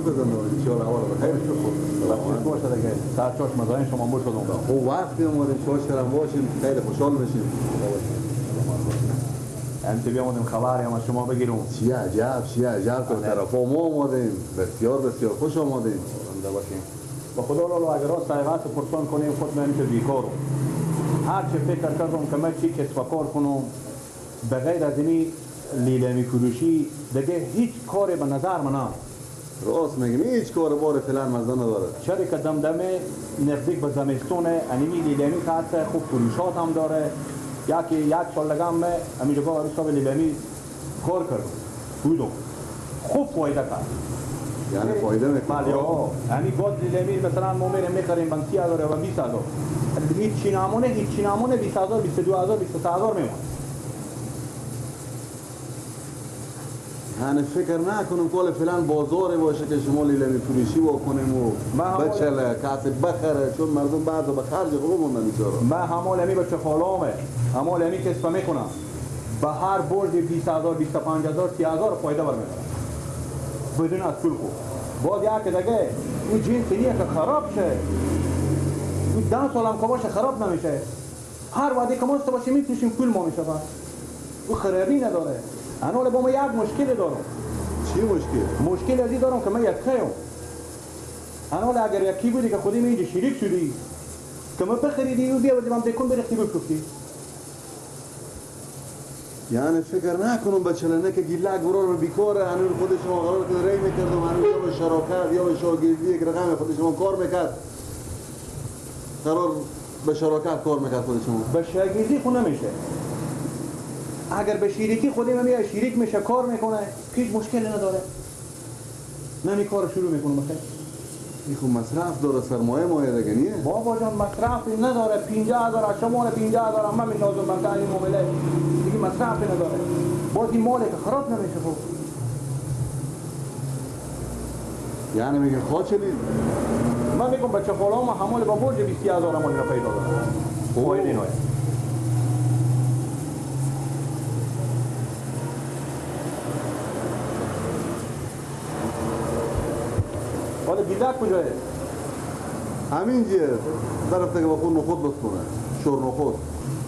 کردم ان شاء الله اول بخیر شد. وقتی باشه دیگه ساعت 6 مزاین شما مو شدم. او وقتی اومدیم شوشرم باشیم خیلی خوشحال میشیم. انت بیامدیم خبری هم از شما بگیرم. چی عجب تو طرف ما اومدیم. بسیار خوش آمدیم. زنده باشیم. با خدا لالو اگر راست حقیقت پرسان کنیم خود من که بیکارم. هر چه فکر کردم که من چی کسب و کار کنم به غیر از اینی لیلامی فروشی دیگه هیچ کاری به نظر من نه. راست میگم هیچ کار بار فعلا مزه نداره. چرا که دمدمه نزدیک به زمستونه انیمی لیلامی خاصه خوب فروشات هم داره. یک سال لگم من همینجا با حساب لیلامی کار کردم. بودم. خوب فایده کرد. یعنی فایده میکنه. بله ها. یعنی گاز لیلامی مثلا ما میریم میخریم بن 30,000 و 20,000. هیچ نمونه 20,000 22,000 23,000 میمونه. یعنی فکر نکنم کل فلان بازار باشه که شما لیلامی فروشی بکنیم و بچله کاسب بخره چون مردم بعضا به خرج خوب موندن بیچاره. من همال امی بچه خالامه همال امی کسب میکنم به هر برد 20,000 25,000 30,000 فایده برمیدارم بدون از پول خوب. باز یک دیگه این جنس نیه که خراب شه. این 10 سال هم که باشه خراب نمیشه. هر وعده که ما باشه میفروشیم پول ما میشه. او خرابی نداره. انا با ما یک مشکل دارم. چی مشکل؟ مشکل ازی دارم که من یکم. انا اگر یکی بودی که خودی اینجا شریک شدی که ما بخریدی و بیا بودیم هم دیکن برختی بفروختی. یعنی فکر نکنم بچلنه که گیلک برار بیکاره هنوز خود شما قرار که ری میکردم هنوز یا به شراکت یا به شاگردی یک رقم خود شما کار میکرد قرار به شراکت کار میکرد خود شما. به شاگردی خود نمیشه. اگر به شریکی خودی من میاد شریک میشه کار میکنه هیچ مشکلی نداره. من این کار شروع میکنم بخیر. این خب مصرف داره سرمایه مایه دیگه نیه؟ بابا جان مصرفی نداره 50,000 شما 50,000 من میتازم بنده این معامله دیگه مصرفی نداره. باز این مالی که خراب نمیشه خب. یعنی میگه خواه چلید؟ من میگم بچه خالام همال با برج 20,000 مالی را پیدا دارم. فایده نایه. حالا گیلک کجاه؟ همینجا طرف که با خود نخود بسکنه شور نخود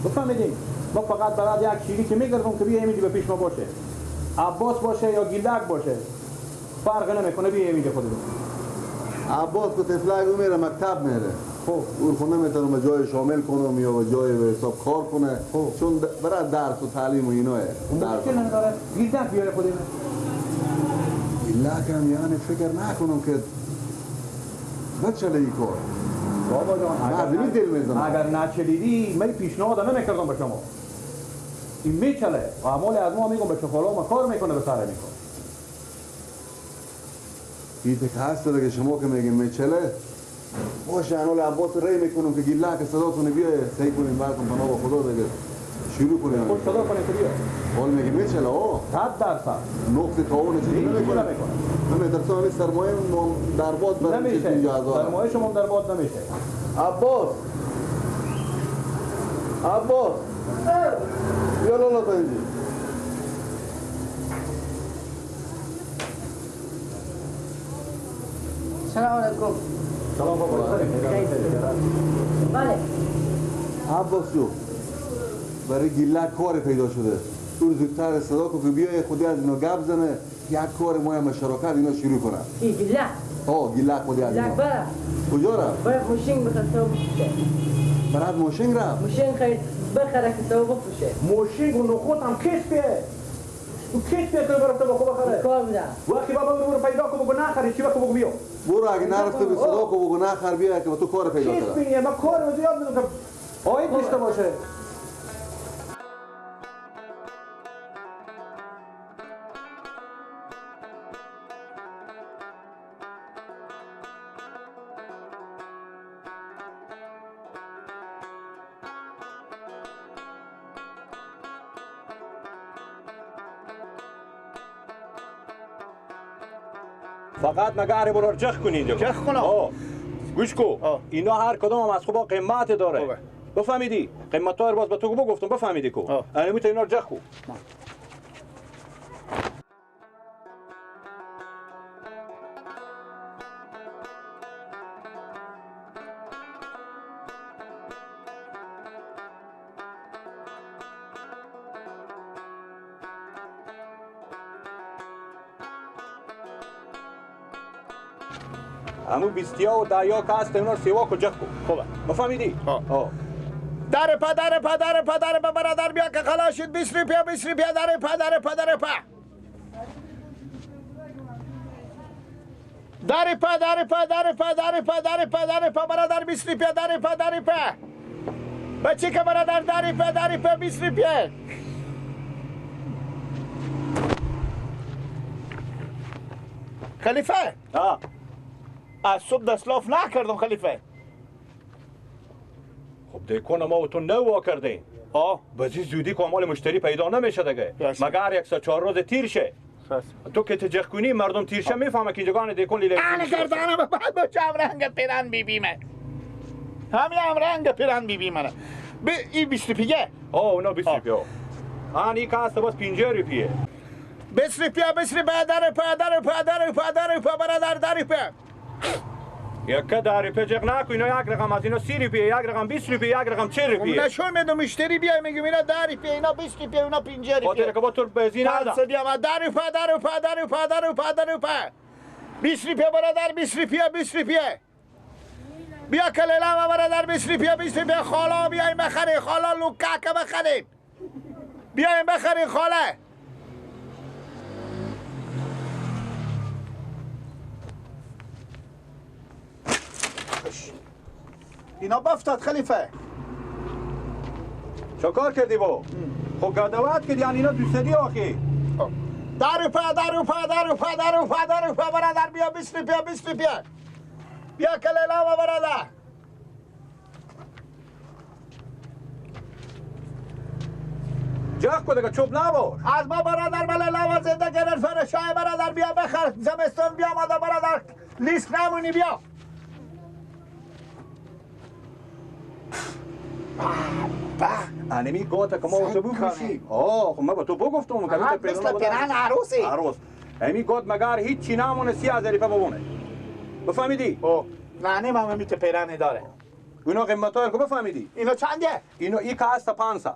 بفهمیدیم ما فقط برای یک شریکی میگردم که بیا اینجا به پیش ما باشه عباس باشه یا گیلک باشه فرق نمیکنه بیا اینجا خودمون. عباس که تفلک میره مکتب میره خب اون خود نمیتونم به جای شامل کنم یا جای به حساب کار کنه چون برای درس و تعلیم و ایناه مشکل نداره گیلک بیاره خودمون. گیلک هم یعنی فکر نکنم که بچله ای کار. بابا جان اگر نچلیدی من پیشنهاد نمیکردم به شما. این میچله و اعمال از ما میگم بچه خالام کار میکنه به سر میکنه. این که هست که شما که میگین میچله باشه انال عباس ری میکنم که گیلک صدا کنه بیا سعی کنیم برکن بنا با خدا دیگه شروع کنیم. خود صدا کنیم که بیا. حال میگی میچله 100% نقطه تعاون چیزی نمیکنه. نمیدرسه همین سرمایه در باد برای نمیشه. سرمایه شما در باد نمیشه. عباس بیا لالا تا اینجا. سلام علیکم. سلام بابا. بله. عباس جو برای گیلک کار پیدا شده. تو زودتر صدا کن که بیای خودی از اینو گپ زنه یک کار ما هم شراکت اینا شروع کنن. کی گیلک؟ گیلک خودی از اینا. گیلک برا. کجا رفت؟ برای ماشین بخره تو بفروشه. برات ماشین رفت؟ ماشین خرید بخره که تو بفروشه. ماشین و نخود هم کسبه. تو کسبه که برات با خوب بخره. کار میدم. وقتی بابا برو پیدا کو بگو نخری چی وقت بگو بیا. برو اگه نرفته به صدا کو بگو نخر بیا که تو کار پیدا کنه. کسبه ما کار رو زیاد میدونم که آید داشته باشه. فقط نگاری برو چخ کنید. چخ کنم؟ گوش کو. اینا هر کدام هم از خوبا قیمت داره. بفهمیدی؟ قیمت ها رو باز به تو گفتم بفهمیدی کو. یعنی میتونی اینا رو چخ کو. همو 20 و 10 که هست اونا رو سیوا کو جخ کو. خوبه. مفهمیدی؟ آه. در پا برادر بیا که خلاص شد 20 روپیه در پا در پا برادر 20 روپیه در پا بچه که برادر در پا 20 روپیه خلیفه از صبح دستلاف نکردم خلیفه خب دیکن ما و تو نوا کردیم بزی زودی که مال مشتری پیدا نمیشه دیگه مگر 104 روز تیر شه تو که تجخ کنی مردم تیر شه میفهمه که اینجاگان دیکن لیلی انا گردانم بعد با چم رنگ پیران بیبیمه همین هم رنگ پیران بیبیمه این 20 روپیه اونا 20 روپیه این که هست بس 50 روپیه 20 روپیه در پا برادر در پا یک در روپیه جغ نکو اینا یک رقم از اینا 30 روپیه یک رقم 20 روپیه یک رقم 40 روپیه نشون میدم مشتری بیای میگم اینا 10 روپیه اینا 20 روپیه اینا 50 روپیه خاطر که با تو بنزین نده در پا 20 روپیه برادر 20 روپیه بیا کلیلا برادر 20 روپیه خالا بیایم بخریم خالا لوکاکه بخریم بیایم بخریم خاله اینا بافتاد خلیفه چه کار کردی با؟ خب گدوات کردی یعنی اینا دوستدی آخی در پا برادر بیا 20 روپیه بیا کلیلا برادر جخ کو دیگه چوب نباش از ما برادر بله لاوا زنده گرر فرشای برادر بیا بخر زمستون بیا ماده برادر لیست نمونی بیا انمی گوته که ما تو بفروشی خب ما با تو بگفتم که مثل پیران عروسی عروس امی گوت مگر هیچ چی نمونه 30,000 روپیه ببونه بفهمیدی؟ نه ما میت پیرانی داره اینا قیمت های که بفهمیدی؟ اینا چنده؟ اینا ای که هست 500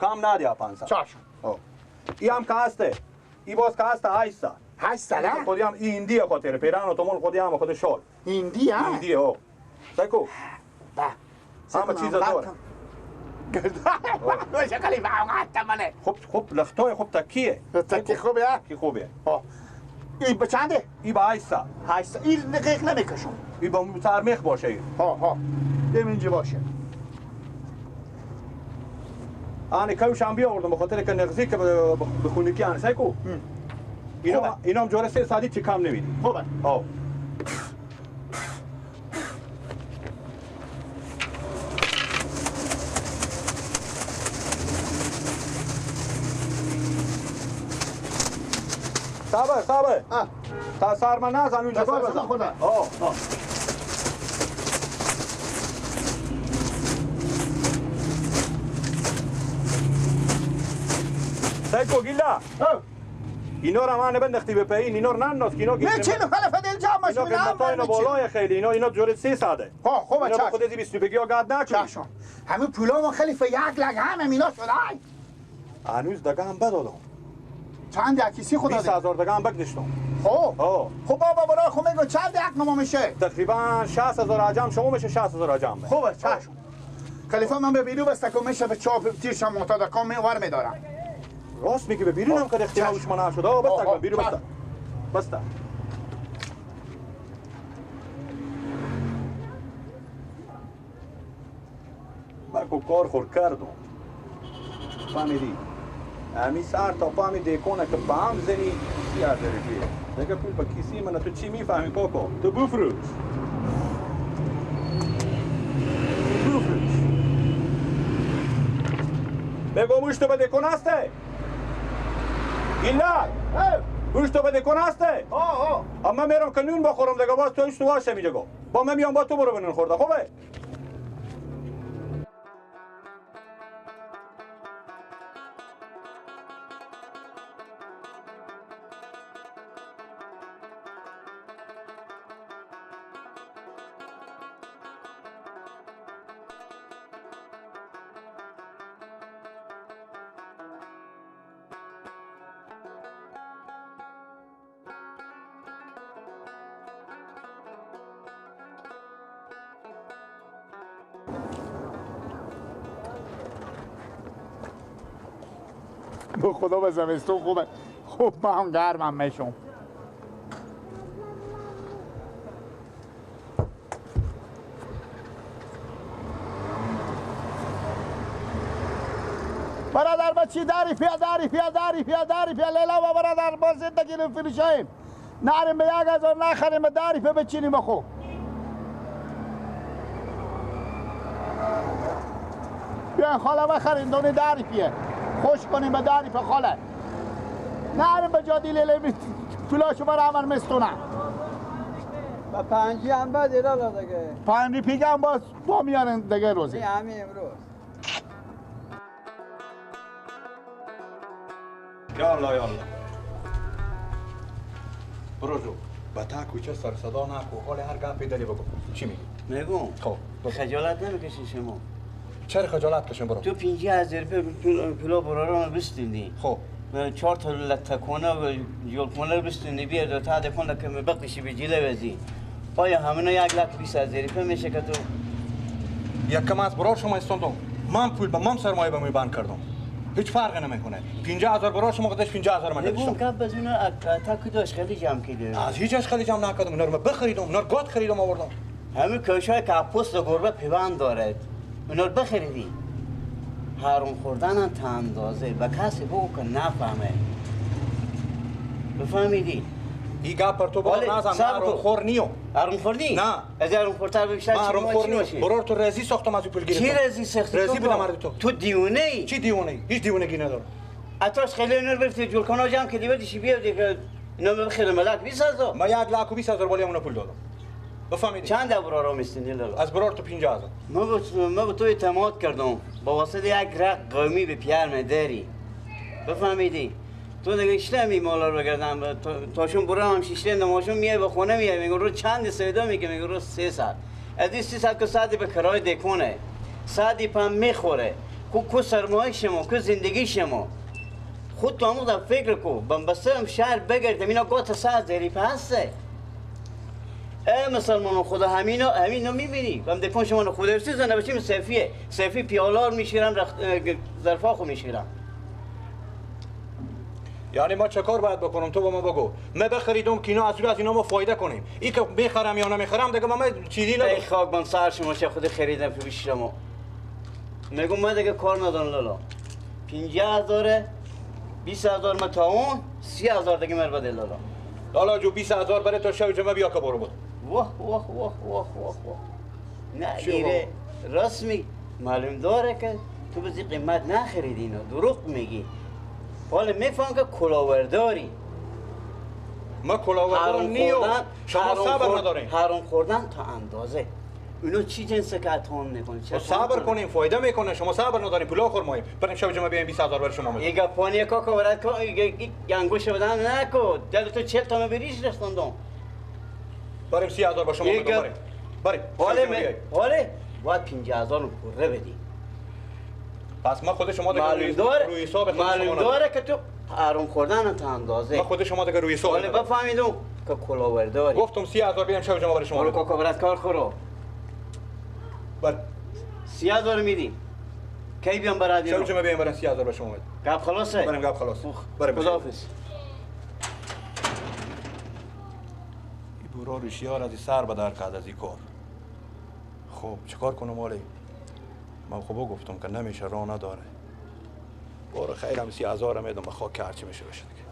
کم ندیا 500 چاشون ای هم که هسته ای باز که هست 800 800 خودی هم ای هندیه خاطر پیران و تومون خودی هم خود شال هندی ها؟ هندیه سیکو همه چیز داره باشه خلیفه آقا منه خب لختای خب تکیه تکی خوبه کی خوبه ای به چنده؟ ای با 800 این دقیق نمیکشم ای با ترمیخ باشه ای دیم اینجا باشه آنی کوش هم بیاوردم به خاطر که نغزی که به خونگی آن سیکو اینا هم جوره 300 چی کم نمیدی خوبه صبر تا سرما نزن اونجا بزن سیکو گیلا اینا رو من بندختی به پایین اینا رو ننداز که اینا نه چی خلف دل جام مش اینا قیمتا اینا بالای خیلی اینا جوره 300 خوبه چش خودت 20 روپیه گاد نکن همه پولا ما خلیفه یک لگ همه اینا شده هنوز دگه هم بدادم چند یکیسی خدا 20,000 دگه هم بگدشتم خب بابا برای خب میگو چند یک نما میشه تقریبا 60,000 عجم شما میشه 60,000 عجم خوبه چشم خلیفه من به بیرو بسته که میشه به چاپ تیرشم معتاد کام ور میدارم راست میگی به بیرون هم که اختیارش منع شده بسته بیرون بسته من کار خور کردم فهمیدی امی سر تا فهمی دیکونه که به هم زنی 30,000 روپیه دیگه پول به کیسی من تو چی میفهمی کوکو تو بفروش بگو مشت به دیکون هسته ایلا مشت به دیکون هسته اما میرم که نون بخورم دیگه باز تو ایش تو واشه میگه با من میام با تو برو بنون خورده خوبه به خدا به زمستون خوبه. خوب من گرمم میشم. برادر بچی داری پیا لیلا و برادر با زندگی رو فروشیم. نریم به 1000 نخریم به داری پیا بچینیم بخو. بیاین خاله بخرین دونی داری پیه خوش کنیم به داری پیا خاله. نریم به جادی لیلی فلاشو برای همون مستونه با 5 هم بعد ایرالا دیگه 5 پیگه هم با میانن دیگه روزی همین امروز یالا برو جو با تا کوچه سر صدا نکو حال هر گپی داری بگو چی میگی؟ میگم خب خجالت نمیکشی شما چرا خجالت کشم برو؟ تو 50,000 پلو برارا رو بستوندی خب 4 تا لتکونه و جلکونه رو بستوندی بیاد تا دکونه که بقیشی به جیله وزی آیا همینو 1,20,000 روپیه میشه که تو یکم از برار شما استوندم من پول به من سرمایه به می بند کردم هیچ فرقی نمیکنه 50,000 برار شما قدش 50,000 من میگم داشتم که بزونه تا کداش خیلی جمع کردی از هیچ خیلی جمع نکردم اینا رو بخریدم اینا رو گات خریدم آوردم همین کوشای که پوست گربه پیوند دارد اونا رو بخریدی حرام خوردن تا اندازه به کسی بگو که نفهمه بفهمیدی؟ این گپ پر تو برار نزن حرام خور نیو حرام خوردی؟ نه از حرام خورتر بیشتر من حرام خور نیو برار تو رزی ساختم از پول گرفتم چی رزی سختی؟ رزی بودم مرد تو دیونه ای؟ چی دیونه ای؟ هیچ دیونگی ندارم اتاش خیلی اینا رو برفتی جلکانا جمع کردی بدیشی بیاد که اینا بخیر ملک 20,000 من 1,20,000 بالی همونو پول دادم بفهمیدی؟ چند برارا میستنی لالا؟ از برار تو 50,000 من به تو اعتماد کردم با واسطه یک رق قومی به پیار مداری بفهمیدی؟ تو دیگه اشتمی مالا رو بگردم تاشون برام هم شیشته نماشون میای به خونه میای میگه رو چند سیدا میگه رو 300 از این 300 که ساعتی به کرای دکونه ساعتی پم میخوره کو سرمایه شما کو زندگی شما خود تو همون فکر کو بمبسته هم شهر بگردم اینا گات ساعت زیری پسته ای مسلمان خدا همینو میبینی بم دکون شما خدا ارسی زنه بچیم سیفی پیالار میشیرم ظرفاخو میشیرم یعنی ما چه کار باید بکنم تو با ما بگو من بخریدم که اینا از اینا ما فایده کنیم این که میخرم یا نمیخرم دیگه من چیزی ندارم ای خاک من سر شما چه خود خریدم پیش شما میگم من دیگه کار ندارم لالا 50,000 20,000 من تا اون 30,000 دیگه مر بده لالا جو 20,000 برای تو شب جمعه بیا که برو بود واه نه ایره راست می معلوم داره که تو بزی قیمت نخریدی اینو دروغ میگی حالا میفهم که کلاورداری ما کلاوردار نیو شما صبر ندارین حرام خوردن تا اندازه اینو چی جنسه که اتون میکنی صبر کنیم فایده میکنه شما صبر ندارین پولا خور مایم بریم شب جمعه بیایم 20,000 برای شما یه گپانی کاکا برات کو گنگوش بدن نکو دل تو 40 تا بریش رسوندم بریم 30,000 با شما بریم حاله باید 50,000 رو پوره بدی پس ما خود شما معلوم داره که تو حرام خوردن تا اندازه ما خود شما دیگه روی حساب حالا بفهمیدم که کلاورداری گفتم 30,000 بیایم شب جمعه برای شما حالا کاکا برات کار خورو بر 30,000 میدی کی بیام برات شب جمعه بیایم برای 30,000 برای شما گپ خلاصه بریم گپ خلاص بریم خداحافظ این برا ریشیار از سر به در کرد از این کار خب چیکار کنم والی من خب گفتم که نمیشه راه نداره بار خیلی هم 30,000 میدم به خاک هرچی میشه بشه دیگه